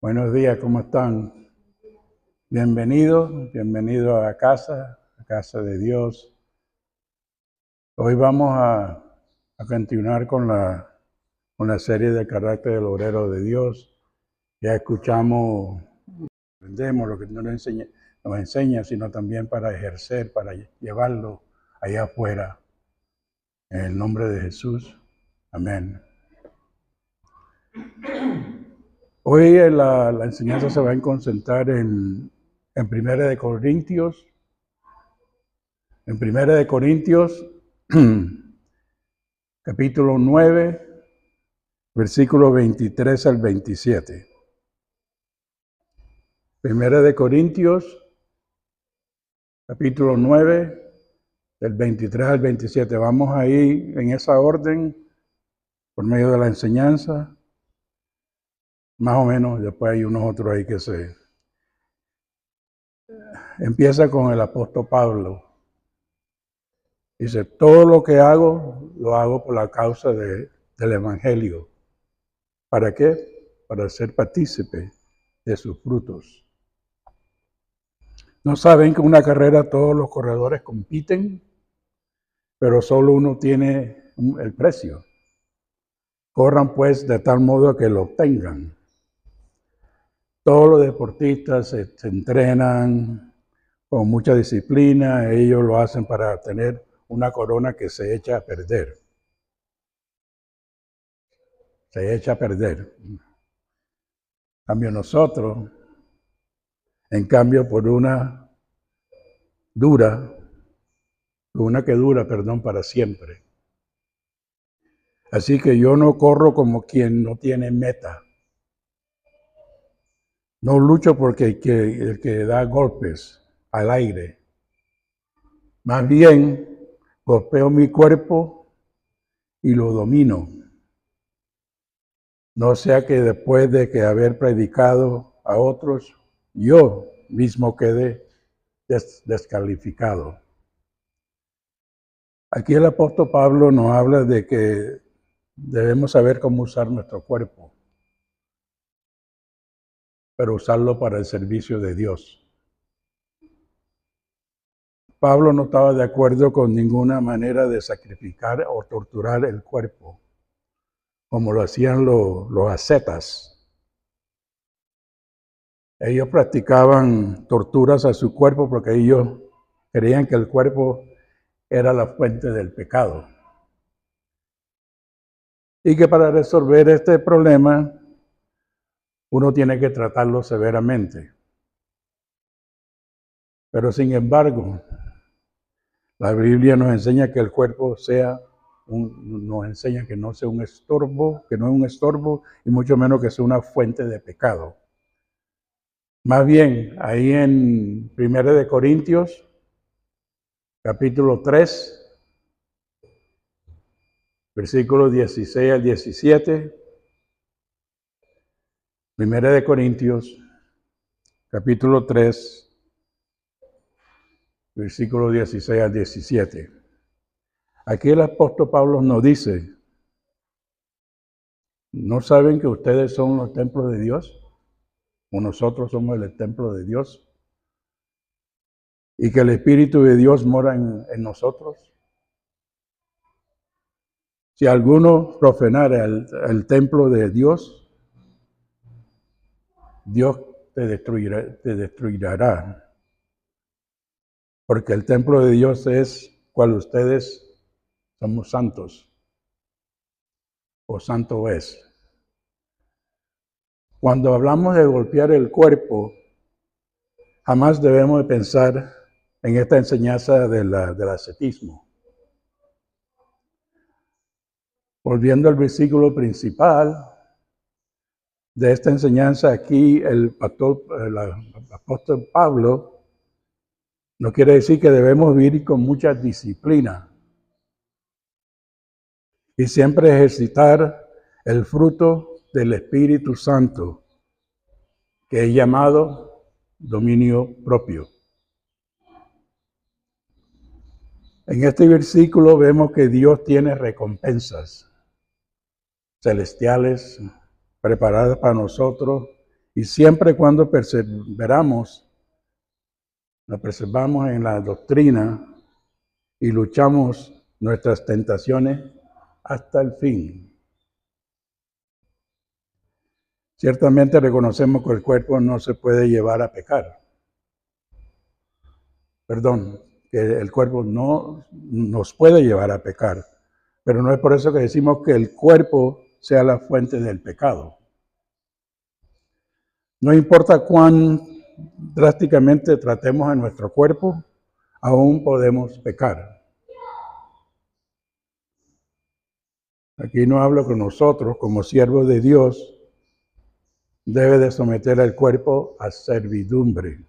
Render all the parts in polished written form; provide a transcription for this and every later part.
Buenos días, ¿cómo están? Bienvenidos a casa de Dios. Hoy vamos a continuar con la serie de carácter del obrero de Dios. Ya escuchamos, aprendemos lo que nos enseña, sino también para ejercer, para llevarlo allá afuera. En el nombre de Jesús. Amén. Hoy la enseñanza se va a concentrar en 1 Corintios. En 1 Corintios, capítulo 9, versículos 23 al 27. 1 Corintios, capítulo 9, del 23 al 27. Vamos ahí en esa orden, por medio de la enseñanza. Más o menos, después hay unos otros ahí que se... Empieza con el apóstol Pablo. Dice, todo lo que hago, lo hago por la causa del Evangelio. ¿Para qué? Para ser partícipe de sus frutos. ¿No saben que en una carrera todos los corredores compiten, pero solo uno tiene el precio? Corran pues de tal modo que lo obtengan. Todos los deportistas se entrenan con mucha disciplina, ellos lo hacen para tener una corona que se echa a perder. Se echa a perder. En cambio nosotros, por una que dura, para siempre. Así que yo no corro como quien no tiene meta. No lucho porque el que da golpes al aire. Más bien, golpeo mi cuerpo y lo domino. No sea que después de que haber predicado a otros, yo mismo quede descalificado. Aquí el apóstol Pablo nos habla de que debemos saber cómo usar nuestro cuerpo, pero usarlo para el servicio de Dios. Pablo no estaba de acuerdo con ninguna manera de sacrificar o torturar el cuerpo, como lo hacían los ascetas. Ellos practicaban torturas a su cuerpo porque ellos creían que el cuerpo era la fuente del pecado. Y que para resolver este problema, uno tiene que tratarlo severamente. Pero sin embargo, la Biblia nos enseña que el cuerpo nos enseña que no sea un estorbo, que no es un estorbo, y mucho menos que sea una fuente de pecado. Más bien, ahí en 1 Corintios, capítulo 3, versículos 16 al 17. 1 Corintios, capítulo 3, versículos 16 al 17. Aquí el apóstol Pablo nos dice, ¿no saben que ustedes son los templos de Dios? O nosotros somos el templo de Dios. Y que el Espíritu de Dios mora en nosotros. Si alguno profanara el templo de Dios, Dios te destruirá. Porque el templo de Dios es cual ustedes somos santos. O santo es. Cuando hablamos de golpear el cuerpo, jamás debemos de pensar en esta enseñanza del ascetismo. Volviendo al versículo principal de esta enseñanza, aquí el apóstol Pablo no quiere decir que debemos vivir con mucha disciplina y siempre ejercitar el fruto del Espíritu Santo, que es llamado dominio propio. En este versículo vemos que Dios tiene recompensas celestiales preparadas para nosotros Y siempre cuando perseveramos, nos preservamos en la doctrina y luchamos nuestras tentaciones hasta el fin. Ciertamente reconocemos que el cuerpo no se puede llevar a pecar. Perdón, que el cuerpo no nos puede llevar a pecar, pero no es por eso que decimos que el cuerpo sea la fuente del pecado. No importa cuán drásticamente tratemos a nuestro cuerpo, aún podemos pecar. Aquí no hablo con nosotros, como siervos de Dios, debe de someter al cuerpo a servidumbre.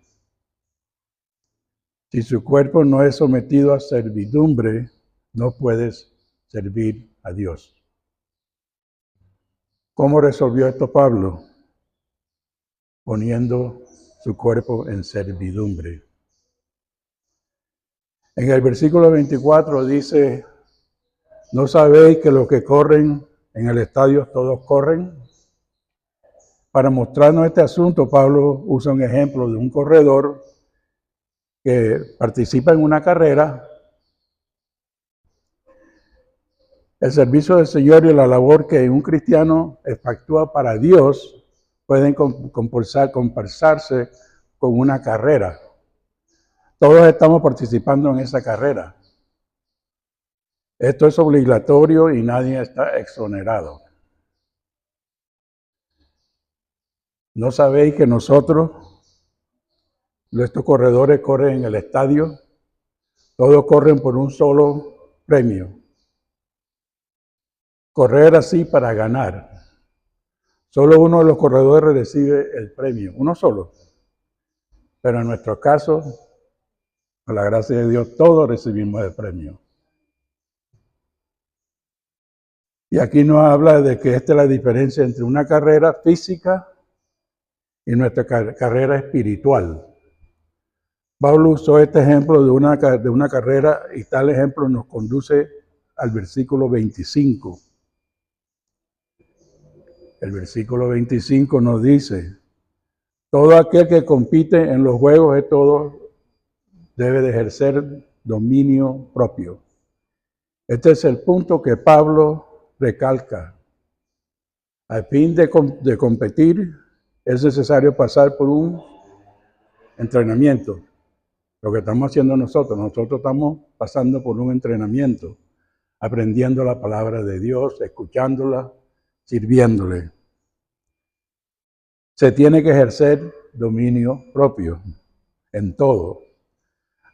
Si su cuerpo no es sometido a servidumbre, no puedes servir a Dios. ¿Cómo resolvió esto Pablo? Poniendo su cuerpo en servidumbre. En el versículo 24 dice, ¿no sabéis que los que corren en el estadio todos corren? Para mostrarnos este asunto, Pablo usa un ejemplo de un corredor que participa en una carrera. El servicio del Señor y la labor que un cristiano efectúa para Dios pueden comparsarse con una carrera. Todos estamos participando en esa carrera. Esto es obligatorio y nadie está exonerado. ¿No sabéis que nosotros, nuestros corredores corren en el estadio? Todos corren por un solo premio. Correr así para ganar. Solo uno de los corredores recibe el premio, uno solo. Pero en nuestro caso, por la gracia de Dios, todos recibimos el premio. Y aquí nos habla de que esta es la diferencia entre una carrera física y nuestra carrera espiritual. Pablo usó este ejemplo de una carrera y tal ejemplo nos conduce al versículo 25. El versículo 25 nos dice, todo aquel que compite en los juegos de todos debe de ejercer dominio propio. Este es el punto que Pablo recalca. Al fin de competir es necesario pasar por un entrenamiento. Lo que estamos haciendo nosotros estamos pasando por un entrenamiento, aprendiendo la palabra de Dios, escuchándola, sirviéndole. Se tiene que ejercer dominio propio en todo.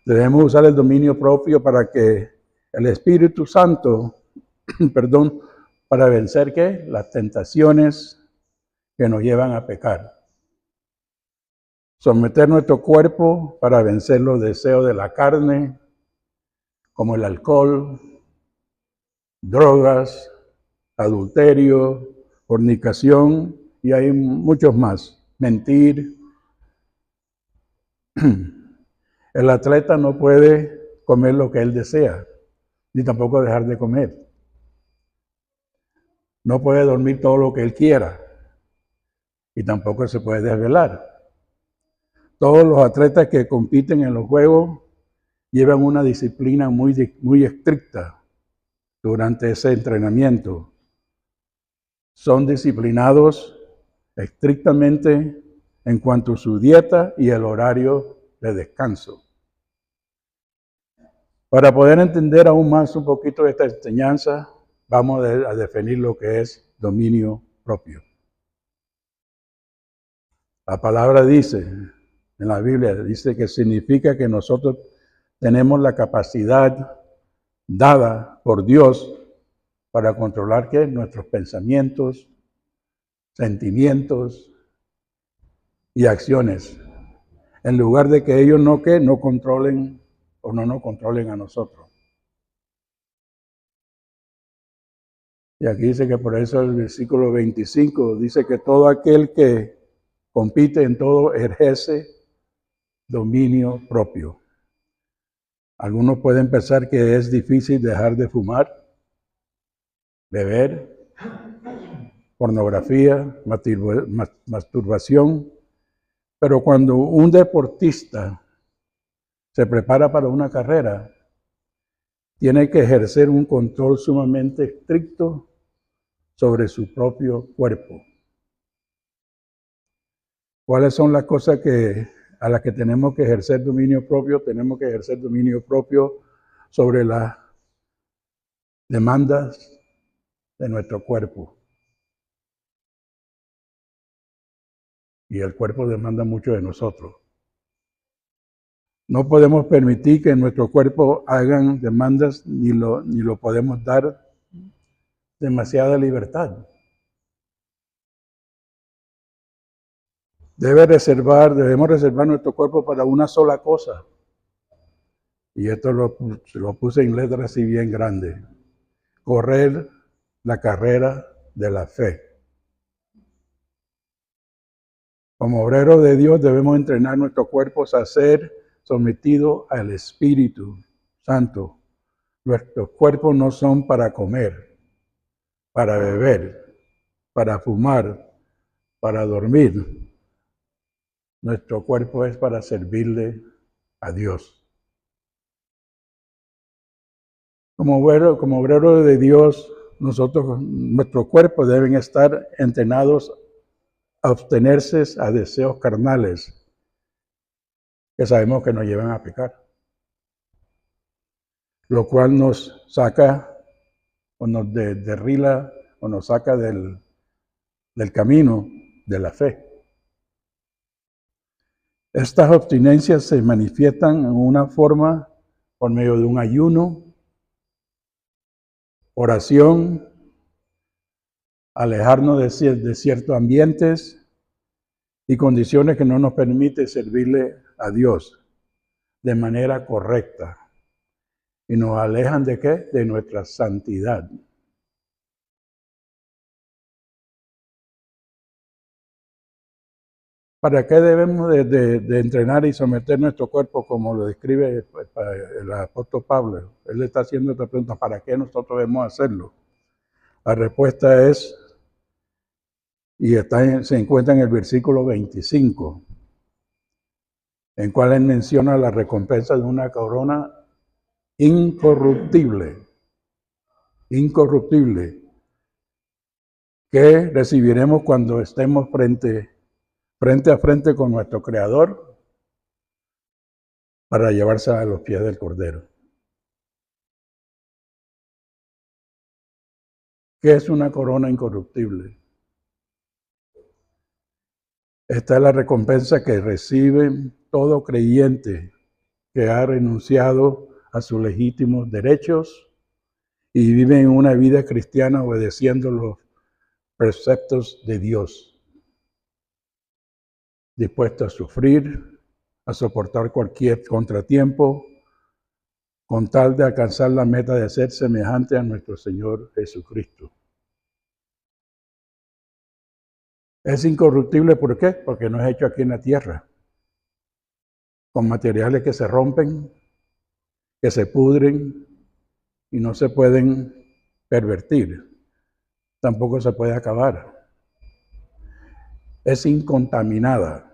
Debemos usar el dominio propio para que el Espíritu Santo, para vencer ¿qué? Las tentaciones que nos llevan a pecar. Someter nuestro cuerpo para vencer los deseos de la carne, como el alcohol, drogas, adulterio, fornicación, y hay muchos más. Mentir. El atleta no puede comer lo que él desea, ni tampoco dejar de comer. No puede dormir todo lo que él quiera, y tampoco se puede desvelar. Todos los atletas que compiten en los juegos llevan una disciplina muy estricta durante ese entrenamiento. Son disciplinados estrictamente en cuanto a su dieta y el horario de descanso. Para poder entender aún más un poquito de esta enseñanza, vamos a definir lo que es dominio propio. La palabra dice, en la Biblia, dice que significa que nosotros tenemos la capacidad dada por Dios para controlar ¿qué? Nuestros pensamientos, sentimientos y acciones, en lugar de que ellos no controlen o no nos controlen a nosotros. Y aquí dice que por eso el versículo 25 dice que todo aquel que compite en todo ejerce dominio propio. Algunos pueden pensar que es difícil dejar de fumar, beber, pornografía, masturbación. Pero cuando un deportista se prepara para una carrera, tiene que ejercer un control sumamente estricto sobre su propio cuerpo. ¿Cuáles son las cosas a las que tenemos que ejercer dominio propio? Tenemos que ejercer dominio propio sobre las demandas de nuestro cuerpo. Y el cuerpo demanda mucho de nosotros. No podemos permitir que nuestro cuerpo hagan demandas ni lo podemos dar demasiada libertad. Debemos reservar nuestro cuerpo para una sola cosa. Y esto lo puse en letras así bien grandes. Correr la carrera de la fe. Como obreros de Dios debemos entrenar nuestros cuerpos a ser sometidos al Espíritu Santo. Nuestros cuerpos no son para comer, para beber, para fumar, para dormir. Nuestro cuerpo es para servirle a Dios. Como obreros de Dios, nuestros cuerpos deben estar entrenados a abstenerse a deseos carnales que sabemos que nos llevan a pecar, lo cual nos saca o nos derrila o nos saca del camino de la fe. Estas abstinencias se manifiestan en una forma por medio de un ayuno, oración, alejarnos de ciertos ambientes y condiciones que no nos permiten servirle a Dios de manera correcta. Y nos alejan ¿de qué? De nuestra santidad. ¿Para qué debemos de entrenar y someter nuestro cuerpo como lo describe el apóstol Pablo? Él está haciendo esta pregunta, ¿para qué nosotros debemos hacerlo? La respuesta es, se encuentra en el versículo 25, en cual él menciona la recompensa de una corona incorruptible, que recibiremos cuando estemos frente a frente con nuestro Creador para llevarse a los pies del Cordero. ¿Qué es una corona incorruptible? Esta es la recompensa que recibe todo creyente que ha renunciado a sus legítimos derechos y vive en una vida cristiana obedeciendo los preceptos de Dios, dispuesto a sufrir, a soportar cualquier contratiempo, con tal de alcanzar la meta de ser semejante a nuestro Señor Jesucristo. Es incorruptible, ¿por qué? Porque no es hecho aquí en la tierra, con materiales que se rompen, que se pudren y no se pueden pervertir. Tampoco se puede acabar. Es incontaminada,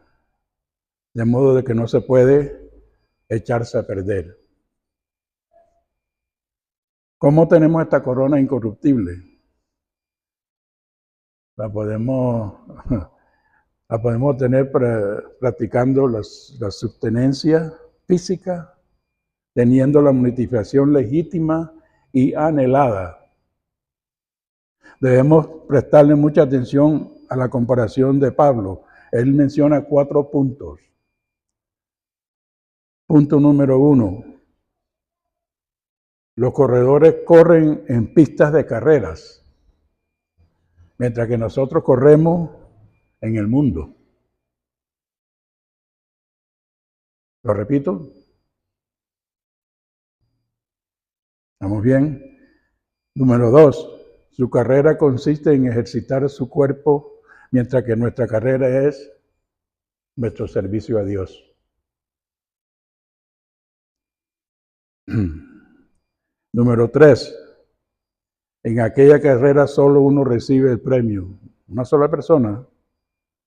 de modo de que no se puede echarse a perder. ¿Cómo tenemos esta corona incorruptible? La podemos tener practicando la sustenencia física, teniendo la monetización legítima y anhelada. Debemos prestarle mucha atención a la comparación de Pablo. Él menciona 4 puntos. Punto número 1. Los corredores corren en pistas de carreras, mientras que nosotros corremos en el mundo. ¿Lo repito? ¿Estamos bien? Número 2. Su carrera consiste en ejercitar su cuerpo, mientras que nuestra carrera es nuestro servicio a Dios. Número 3. En aquella carrera solo uno recibe el premio, una sola persona,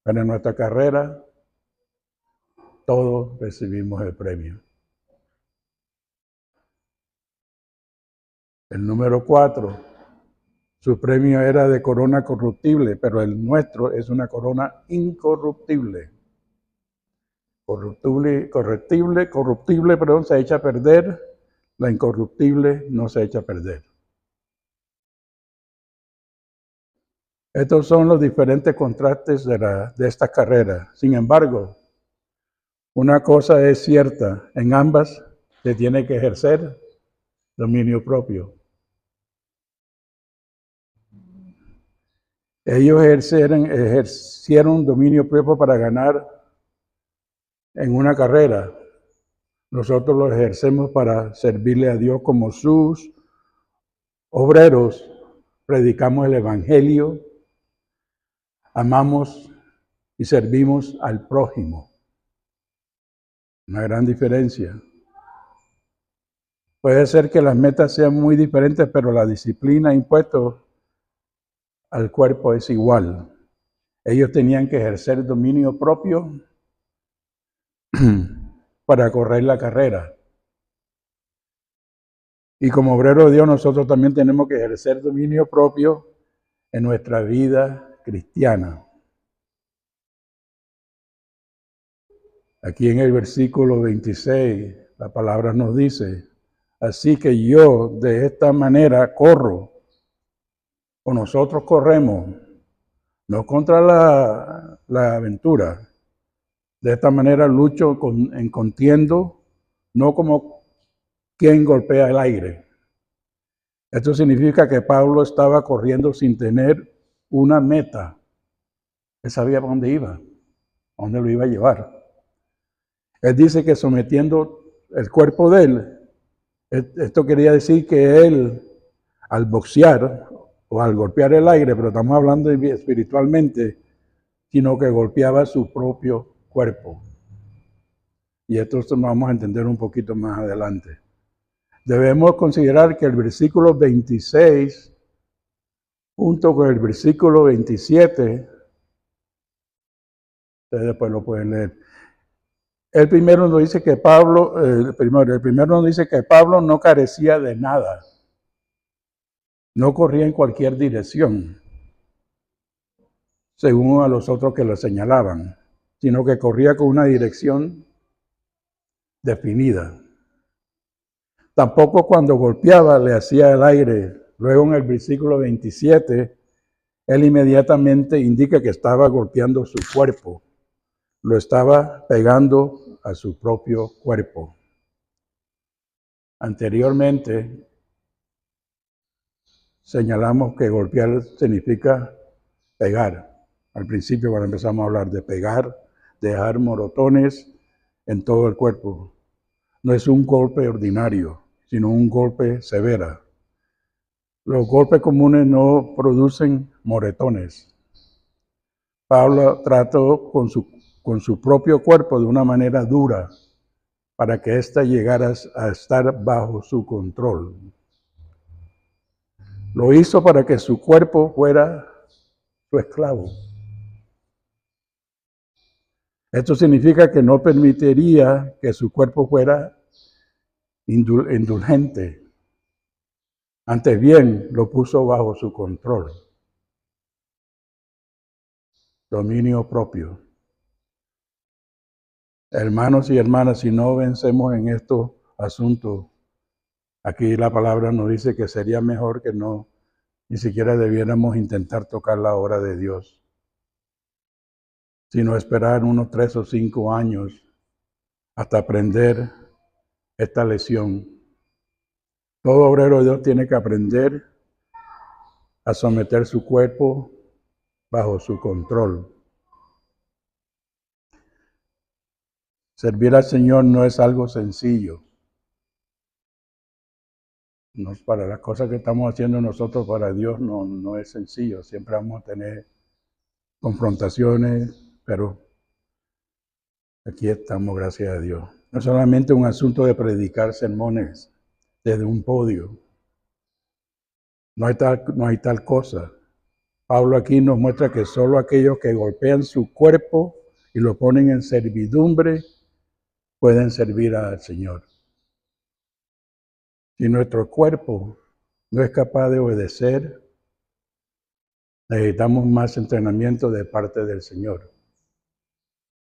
pero en nuestra carrera todos recibimos el premio. El número 4, su premio era de corona corruptible, pero el nuestro es una corona incorruptible. Corruptible, perdón, se echa a perder, la incorruptible no se echa a perder. Estos son los diferentes contrastes de esta carrera. Sin embargo, una cosa es cierta, en ambas se tiene que ejercer dominio propio. Ellos ejercieron dominio propio para ganar en una carrera. Nosotros lo ejercemos para servirle a Dios como sus obreros. Predicamos el Evangelio, amamos y servimos al prójimo. Una gran diferencia. Puede ser que las metas sean muy diferentes, pero la disciplina impuesta al cuerpo es igual. Ellos tenían que ejercer dominio propio para correr la carrera. Y como obreros de Dios, nosotros también tenemos que ejercer dominio propio en nuestra vida cristiana. Aquí en el versículo 26, la palabra nos dice, así que yo de esta manera corro, o nosotros corremos, no contra la aventura. De esta manera lucho contiendo, no como quien golpea el aire. Esto significa que Pablo estaba corriendo sin tener una meta. Él sabía para dónde iba, a dónde lo iba a llevar. Él dice que sometiendo el cuerpo de él, esto quería decir que él, al boxear o al golpear el aire, pero estamos hablando espiritualmente, sino que golpeaba su propio cuerpo. Y esto lo vamos a entender un poquito más adelante. Debemos considerar que el versículo 26, junto con el versículo 27, ustedes después lo pueden leer. El primero nos dice que Pablo no carecía de nada. No corría en cualquier dirección, según a los otros que lo señalaban, sino que corría con una dirección definida. Tampoco cuando golpeaba le hacía el aire. Luego en el versículo 27, él inmediatamente indica que estaba golpeando su cuerpo. Lo estaba pegando a su propio cuerpo. Anteriormente, señalamos que golpear significa pegar. Al principio, cuando empezamos a hablar de pegar, dejar moretones en todo el cuerpo. No es un golpe ordinario, sino un golpe severo. Los golpes comunes no producen moretones. Pablo trató con su propio cuerpo de una manera dura para que ésta llegara a estar bajo su control. Lo hizo para que su cuerpo fuera su esclavo. Esto significa que no permitiría que su cuerpo fuera indulgente. Antes bien, lo puso bajo su control. Dominio propio. Hermanos y hermanas, si no vencemos en estos asuntos, aquí la palabra nos dice que sería mejor que ni siquiera debiéramos intentar tocar la obra de Dios, sino esperar unos 3 o 5 años hasta aprender esta lección. Todo obrero de Dios tiene que aprender a someter su cuerpo bajo su control. Servir al Señor no es algo sencillo. No, para las cosas que estamos haciendo nosotros para Dios no es sencillo. Siempre vamos a tener confrontaciones, pero aquí estamos, gracias a Dios. No es solamente un asunto de predicar sermones desde un podio. No hay tal cosa. Pablo aquí nos muestra que solo aquellos que golpean su cuerpo y lo ponen en servidumbre pueden servir al Señor. Si nuestro cuerpo no es capaz de obedecer, necesitamos más entrenamiento de parte del Señor.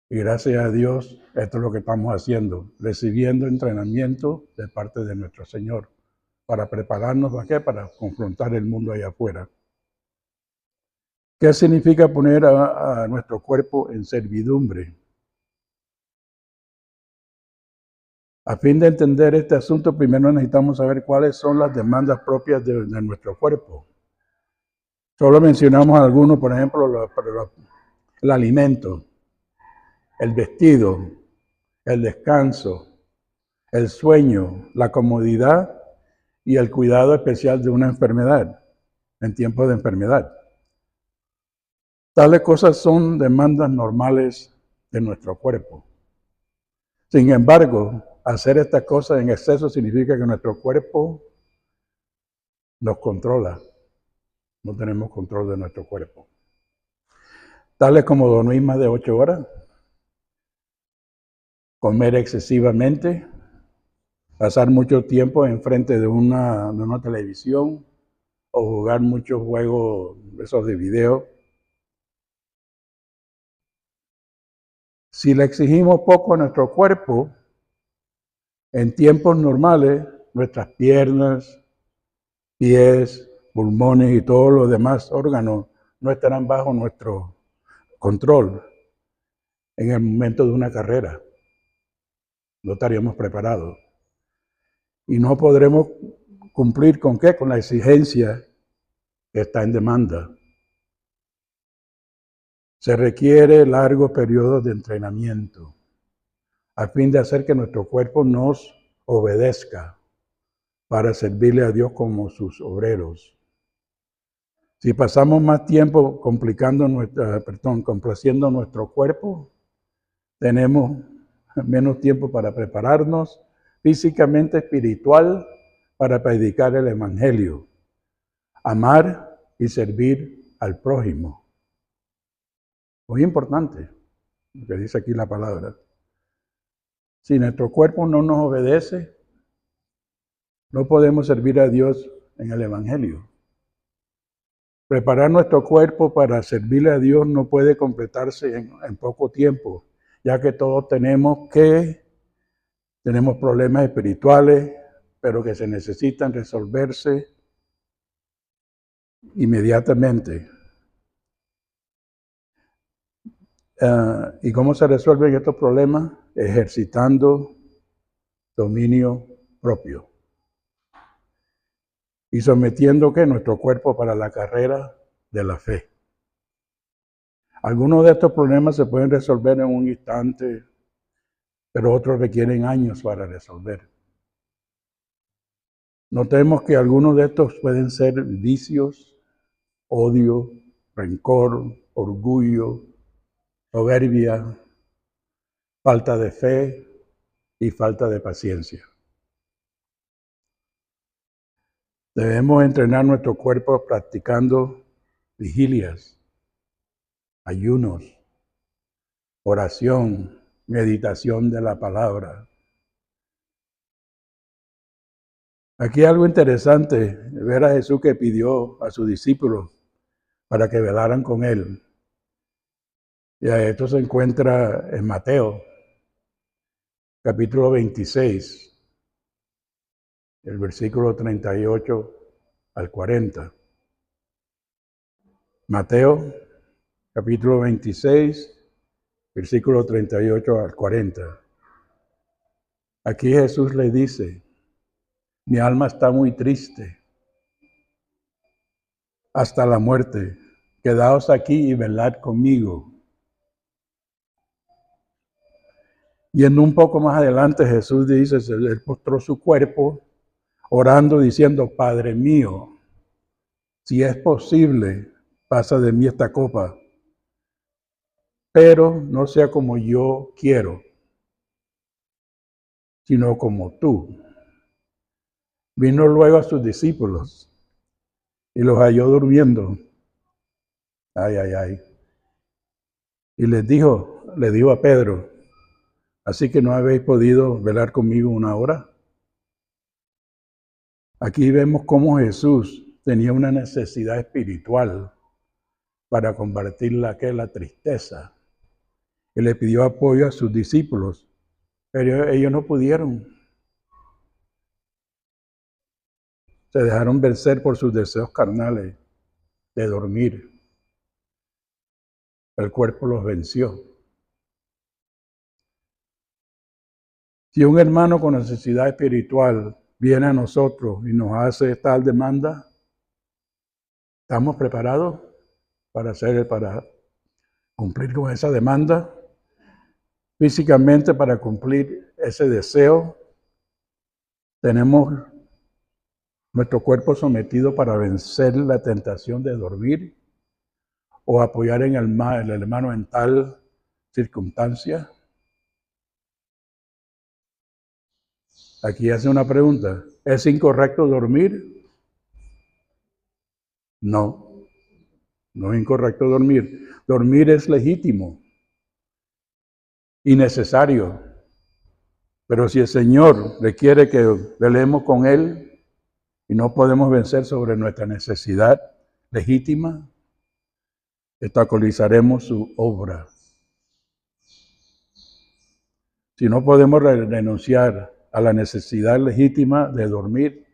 Y gracias a Dios, esto es lo que estamos haciendo, recibiendo entrenamiento de parte de nuestro Señor, para prepararnos ¿para qué? Para confrontar el mundo allá afuera. ¿Qué significa poner a nuestro cuerpo en servidumbre? A fin de entender este asunto, primero necesitamos saber cuáles son las demandas propias de nuestro cuerpo. Solo mencionamos algunos, por ejemplo, el alimento, el vestido, el descanso, el sueño, la comodidad y el cuidado especial de una enfermedad, en tiempos de enfermedad. Tales cosas son demandas normales de nuestro cuerpo. Sin embargo, hacer estas cosas en exceso significa que nuestro cuerpo nos controla. No tenemos control de nuestro cuerpo. Tales como dormir más de 8 horas, comer excesivamente, pasar mucho tiempo enfrente de una televisión o jugar muchos juegos esos de video. Si le exigimos poco a nuestro cuerpo, en tiempos normales, nuestras piernas, pies, pulmones y todos los demás órganos no estarán bajo nuestro control en el momento de una carrera. No estaríamos preparados. Y no podremos cumplir ¿con qué? Con la exigencia que está en demanda. Se requiere largos periodos de entrenamiento a fin de hacer que nuestro cuerpo nos obedezca para servirle a Dios como sus obreros. Si pasamos más tiempo complaciendo nuestro cuerpo, tenemos menos tiempo para prepararnos físicamente, espiritual, para predicar el Evangelio, amar y servir al prójimo. Muy importante lo que dice aquí la palabra. Si nuestro cuerpo no nos obedece, no podemos servir a Dios en el Evangelio. Preparar nuestro cuerpo para servirle a Dios no puede completarse en poco tiempo, ya que todos tenemos problemas espirituales, pero que se necesitan resolverse inmediatamente. ¿Y cómo se resuelven estos problemas? Ejercitando dominio propio. Y sometiendo nuestro cuerpo para la carrera de la fe. Algunos de estos problemas se pueden resolver en un instante, pero otros requieren años para resolver. Notemos que algunos de estos pueden ser vicios, odio, rencor, orgullo, soberbia, falta de fe y falta de paciencia. Debemos entrenar nuestro cuerpo practicando vigilias, ayunos, oración, meditación de la palabra. Aquí hay algo interesante, ver a Jesús que pidió a sus discípulos para que velaran con él. Y esto se encuentra en Mateo, capítulo 26, el versículo 38 al 40. Mateo, capítulo 26, versículo 38 al 40. Aquí Jesús le dice: mi alma está muy triste hasta la muerte. Quedaos aquí y velad conmigo. Y en un poco más adelante Jesús dice, él postró su cuerpo orando diciendo: Padre mío, si es posible, pasa de mí esta copa, pero no sea como yo quiero, sino como tú. Vino luego a sus discípulos y los halló durmiendo. Ay, ay, ay. Y le dijo a Pedro, ¿así que no habéis podido velar conmigo una hora? Aquí vemos cómo Jesús tenía una necesidad espiritual para combatir la tristeza. Y le pidió apoyo a sus discípulos, pero ellos no pudieron. Se dejaron vencer por sus deseos carnales de dormir. El cuerpo los venció. Si un hermano con necesidad espiritual viene a nosotros y nos hace tal demanda, ¿estamos preparados para cumplir con esa demanda? Físicamente, para cumplir ese deseo, tenemos nuestro cuerpo sometido para vencer la tentación de dormir o apoyar en el hermano en tal circunstancia. Aquí hace una pregunta. ¿Es incorrecto dormir? No, no es incorrecto dormir. Dormir es legítimo y necesario. Pero si el Señor requiere que velemos con Él y no podemos vencer sobre nuestra necesidad legítima, obstaculizaremos su obra. Si no podemos renunciar a la necesidad legítima de dormir,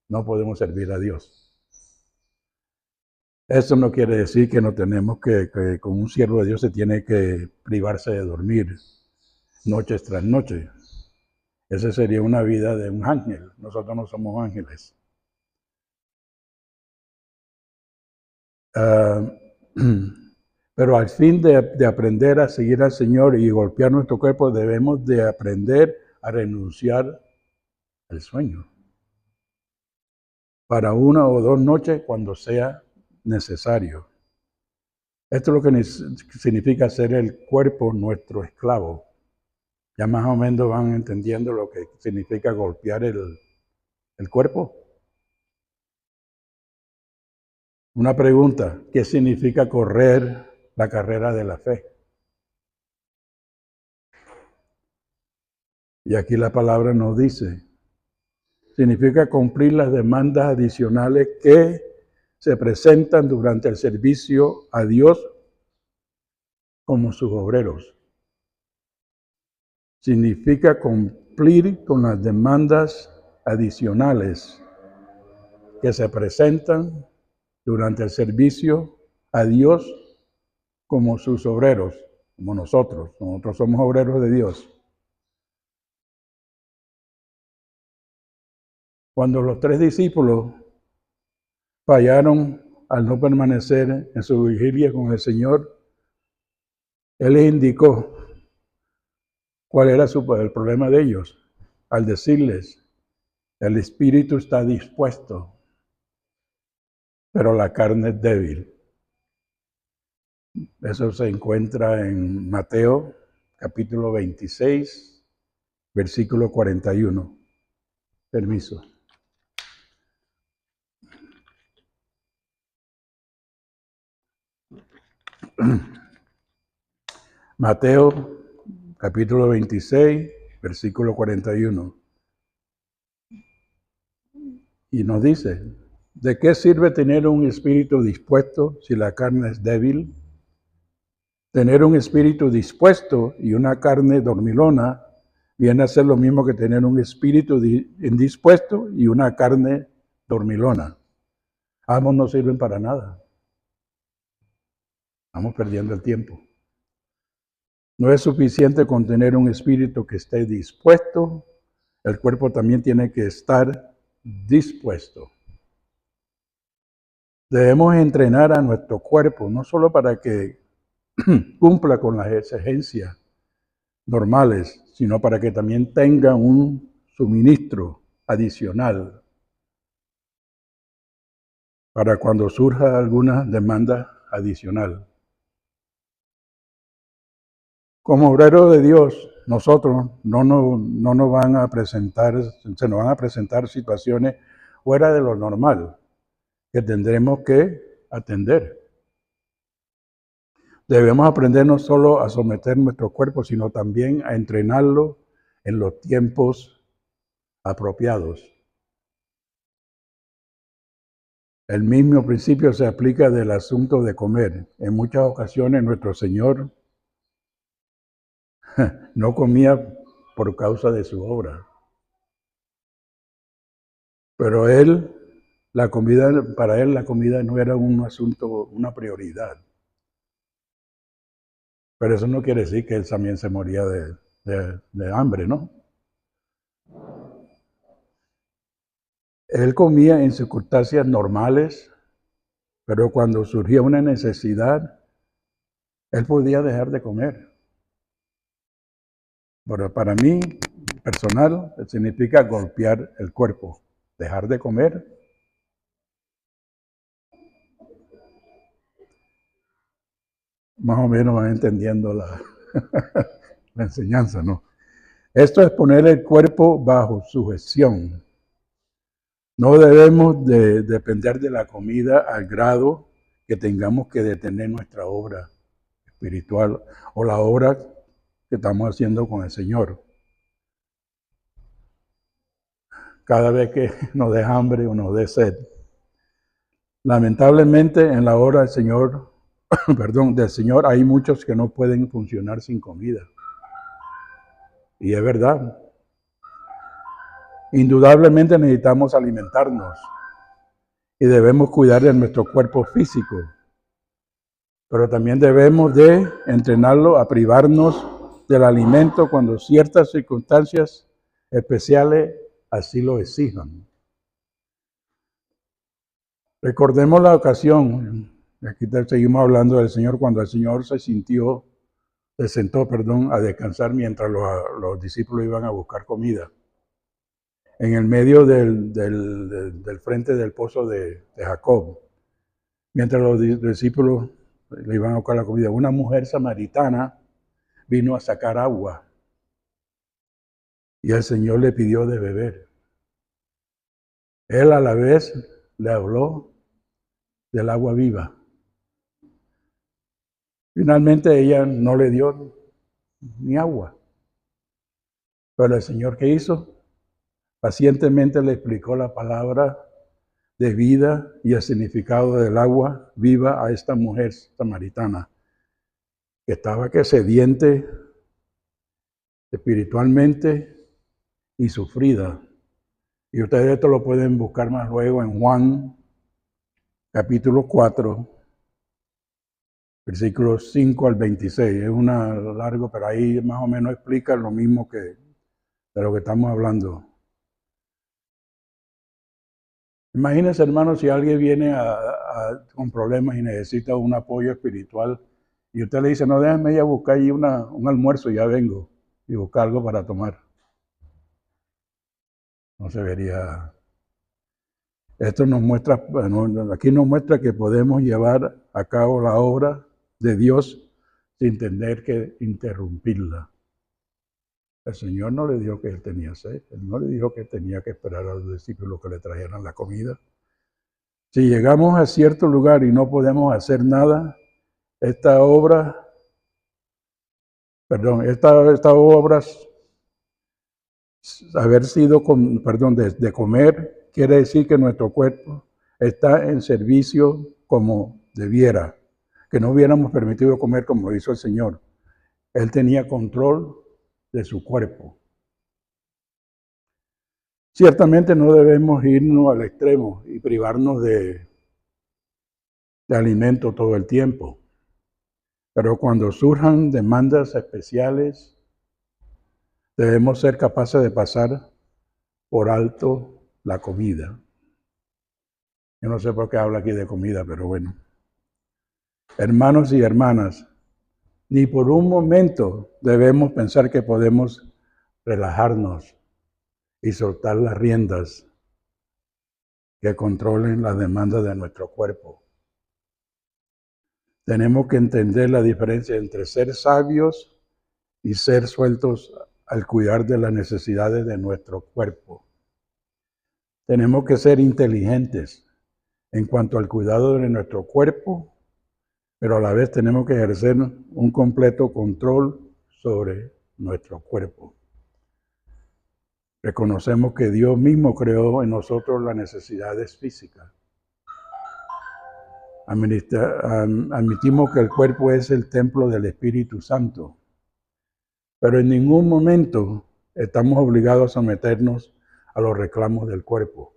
no podemos servir a Dios. Eso no quiere decir que no tenemos que como un siervo de Dios se tiene que privarse de dormir noches tras noches. Esa sería una vida de un ángel. Nosotros no somos ángeles. Pero al fin de aprender a seguir al Señor y golpear nuestro cuerpo, debemos de aprender a renunciar al sueño para 1 o 2 noches cuando sea necesario. Esto es lo que significa hacer el cuerpo nuestro esclavo. Ya más o menos van entendiendo lo que significa golpear el cuerpo. Una pregunta, ¿qué significa correr la carrera de la fe? Y aquí la palabra nos dice, significa cumplir las demandas adicionales que se presentan durante el servicio a Dios como sus obreros. Significa cumplir con las demandas adicionales que se presentan durante el servicio a Dios como sus obreros, como nosotros. Nosotros somos obreros de Dios. Cuando los 3 discípulos fallaron al no permanecer en su vigilia con el Señor, Él les indicó cuál era el problema de ellos, al decirles, el espíritu está dispuesto, pero la carne es débil. Eso se encuentra en Mateo, capítulo 26, versículo 41. Permiso. Mateo, capítulo 26, versículo 41. Y nos dice, ¿de qué sirve tener un espíritu dispuesto si la carne es débil? Tener un espíritu dispuesto y una carne dormilona viene a ser lo mismo que tener un espíritu indispuesto y una carne dormilona. Ambos no sirven para nada. Estamos perdiendo el tiempo. No es suficiente con tener un espíritu que esté dispuesto, el cuerpo también tiene que estar dispuesto. Debemos entrenar a nuestro cuerpo, no solo para que cumpla con las exigencias normales, sino para que también tenga un suministro adicional para cuando surja alguna demanda adicional. Como obreros de Dios, nosotros no nos van a presentar, se nos van a presentar situaciones fuera de lo normal que tendremos que atender. Debemos aprender no solo a someter nuestro cuerpo, sino también a entrenarlo en los tiempos apropiados. El mismo principio se aplica del asunto de comer. En muchas ocasiones nuestro Señor no comía por causa de su obra. Pero para él la comida no era un asunto, una prioridad. Pero eso no quiere decir que él también se moría de hambre, ¿no? Él comía en circunstancias normales, pero cuando surgía una necesidad, él podía dejar de comer. Pero para mí, personal, significa golpear el cuerpo, dejar de comer. Más o menos van entendiendo la enseñanza, ¿no? Esto es poner el cuerpo bajo sujeción. No debemos de depender de la comida al grado que tengamos que detener nuestra obra espiritual o la obra que estamos haciendo con el Señor. Cada vez que nos dé hambre o nos dé sed. Lamentablemente en la obra del Señor, del Señor hay muchos que no pueden funcionar sin comida. Y es verdad. Indudablemente necesitamos alimentarnos y debemos cuidar de nuestro cuerpo físico, pero también debemos de entrenarlo a privarnos del alimento cuando ciertas circunstancias especiales así lo exijan. Recordemos la ocasión, aquí seguimos hablando del Señor, cuando el Señor se sentó a descansar mientras los discípulos iban a buscar comida. En el medio del frente del pozo de Jacob, mientras los discípulos le iban a buscar la comida, una mujer samaritana vino a sacar agua y el Señor le pidió de beber. Él a la vez le habló del agua viva. Finalmente ella no le dio ni agua, pero el Señor, ¿qué hizo? Pacientemente le explicó la palabra de vida y el significado del agua viva a esta mujer samaritana, que estaba sediente espiritualmente y sufrida. Y ustedes esto lo pueden buscar más luego en Juan, capítulo 4, versículos 5 al 26. Es largo, pero ahí más o menos explica lo mismo de lo que estamos hablando. Imagínense, hermanos, si alguien viene con problemas y necesita un apoyo espiritual y usted le dice, no, déjame ir a buscar ahí un almuerzo y ya vengo, y buscar algo para tomar. No se vería. Esto nos muestra, aquí nos muestra que podemos llevar a cabo la obra de Dios sin tener que interrumpirla. El Señor no le dijo que él tenía sed, él no le dijo que tenía que esperar a los discípulos que le trajeran la comida. Si llegamos a cierto lugar y no podemos hacer nada, estas obras haber sido, de comer, quiere decir que nuestro cuerpo está en servicio como debiera, que no hubiéramos permitido comer como lo hizo el Señor. Él tenía control de su cuerpo. Ciertamente no debemos irnos al extremo y privarnos de alimento todo el tiempo. Pero cuando surjan demandas especiales, debemos ser capaces de pasar por alto la comida. Yo no sé por qué hablo aquí de comida, pero bueno. Hermanos y hermanas, ni por un momento debemos pensar que podemos relajarnos y soltar las riendas que controlen las demandas de nuestro cuerpo. Tenemos que entender la diferencia entre ser sabios y ser sueltos al cuidar de las necesidades de nuestro cuerpo. Tenemos que ser inteligentes en cuanto al cuidado de nuestro cuerpo, pero a la vez tenemos que ejercer un completo control sobre nuestro cuerpo. Reconocemos que Dios mismo creó en nosotros las necesidades físicas. Admitimos que el cuerpo es el templo del Espíritu Santo, pero en ningún momento estamos obligados a someternos a los reclamos del cuerpo.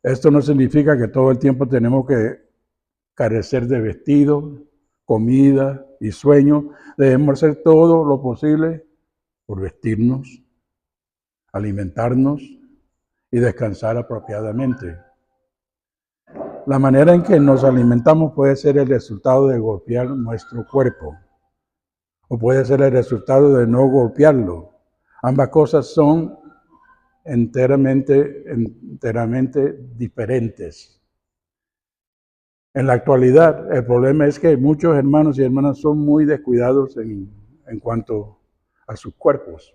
Esto no significa que todo el tiempo tenemos que carecer de vestido, comida y sueño. Debemos hacer todo lo posible por vestirnos, alimentarnos y descansar apropiadamente. La manera en que nos alimentamos puede ser el resultado de golpear nuestro cuerpo o puede ser el resultado de no golpearlo. Ambas cosas son enteramente diferentes. En la actualidad, el problema es que muchos hermanos y hermanas son muy descuidados en cuanto a sus cuerpos.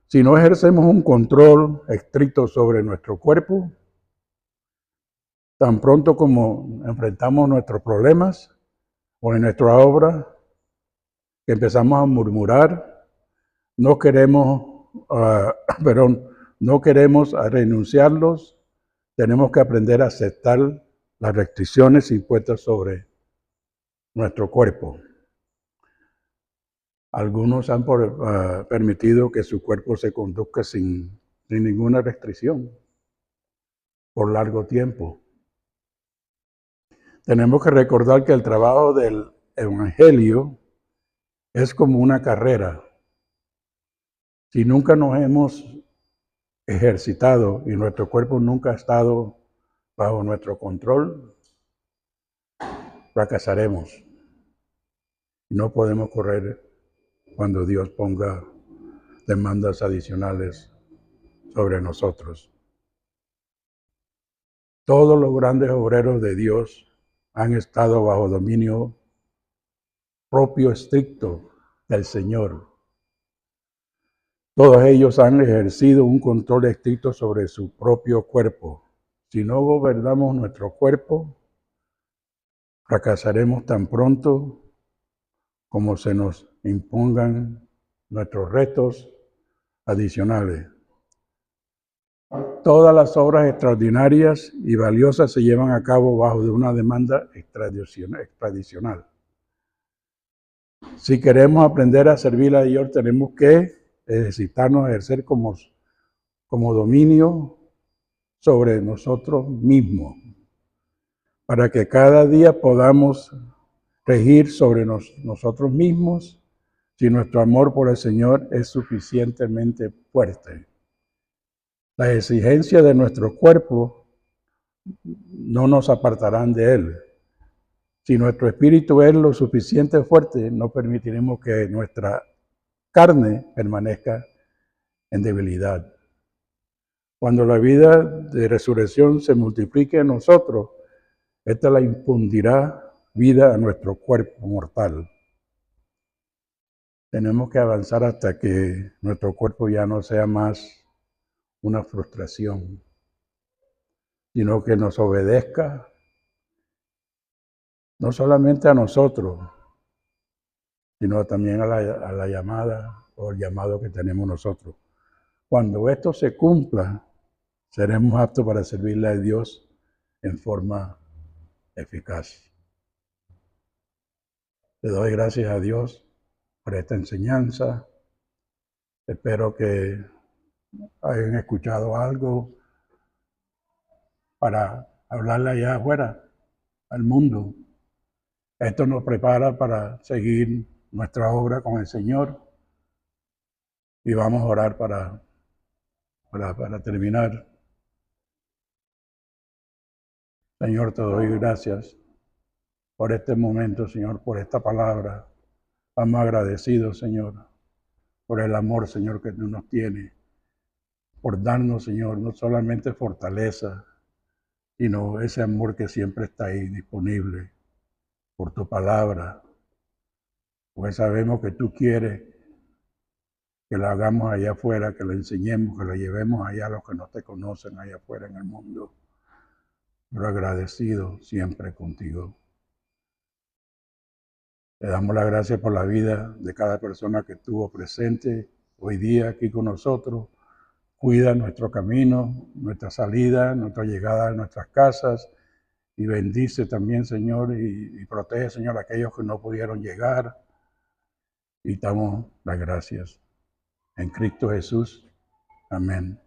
Si no ejercemos un control estricto sobre nuestro cuerpo, tan pronto como enfrentamos nuestros problemas o en nuestra obra, que empezamos a murmurar, no queremos renunciarlos, tenemos que aprender a aceptar las restricciones impuestas sobre nuestro cuerpo. Algunos han permitido que su cuerpo se conduzca sin ninguna restricción por largo tiempo. Tenemos que recordar que el trabajo del Evangelio es como una carrera. Si nunca nos hemos ejercitado y nuestro cuerpo nunca ha estado bajo nuestro control, fracasaremos. No podemos correr cuando Dios ponga demandas adicionales sobre nosotros. Todos los grandes obreros de Dios han estado bajo dominio propio estricto del Señor. Todos ellos han ejercido un control estricto sobre su propio cuerpo. Si no gobernamos nuestro cuerpo, fracasaremos tan pronto como se nos impongan nuestros retos adicionales. Todas las obras extraordinarias y valiosas se llevan a cabo bajo de una demanda extradicional. Si queremos aprender a servir a Dios, tenemos que ejercitarnos a ejercer como dominio sobre nosotros mismos, para que cada día podamos regir sobre nosotros mismos si nuestro amor por el Señor es suficientemente fuerte. Las exigencias de nuestro cuerpo no nos apartarán de Él. Si nuestro espíritu es lo suficiente fuerte, no permitiremos que nuestra carne permanezca en debilidad. Cuando la vida de resurrección se multiplique en nosotros, esta la infundirá vida a nuestro cuerpo mortal. Tenemos que avanzar hasta que nuestro cuerpo ya no sea más una frustración, sino que nos obedezca no solamente a nosotros, sino también a la llamada o el llamado que tenemos nosotros. Cuando esto se cumpla, seremos aptos para servirle a Dios en forma eficaz. Le doy gracias a Dios por esta enseñanza. Espero que hayan escuchado algo para hablarle allá afuera, al mundo. Esto nos prepara para seguir nuestra obra con el Señor y vamos a orar para terminar. Señor, te doy gracias por este momento, Señor, por esta palabra. Estamos agradecidos, Señor, por el amor, Señor, que tú nos tienes, por darnos, Señor, no solamente fortaleza, sino ese amor que siempre está ahí disponible por tu palabra, porque sabemos que tú quieres que la hagamos allá afuera, que la enseñemos, que la llevemos allá a los que no te conocen allá afuera en el mundo. pero agradecido siempre contigo. Te damos la gracia por la vida de cada persona que estuvo presente hoy día aquí con nosotros. Cuida nuestro camino, nuestra salida, nuestra llegada a nuestras casas y bendice también, Señor, y protege, Señor, a aquellos que no pudieron llegar. Y damos las gracias. En Cristo Jesús. Amén.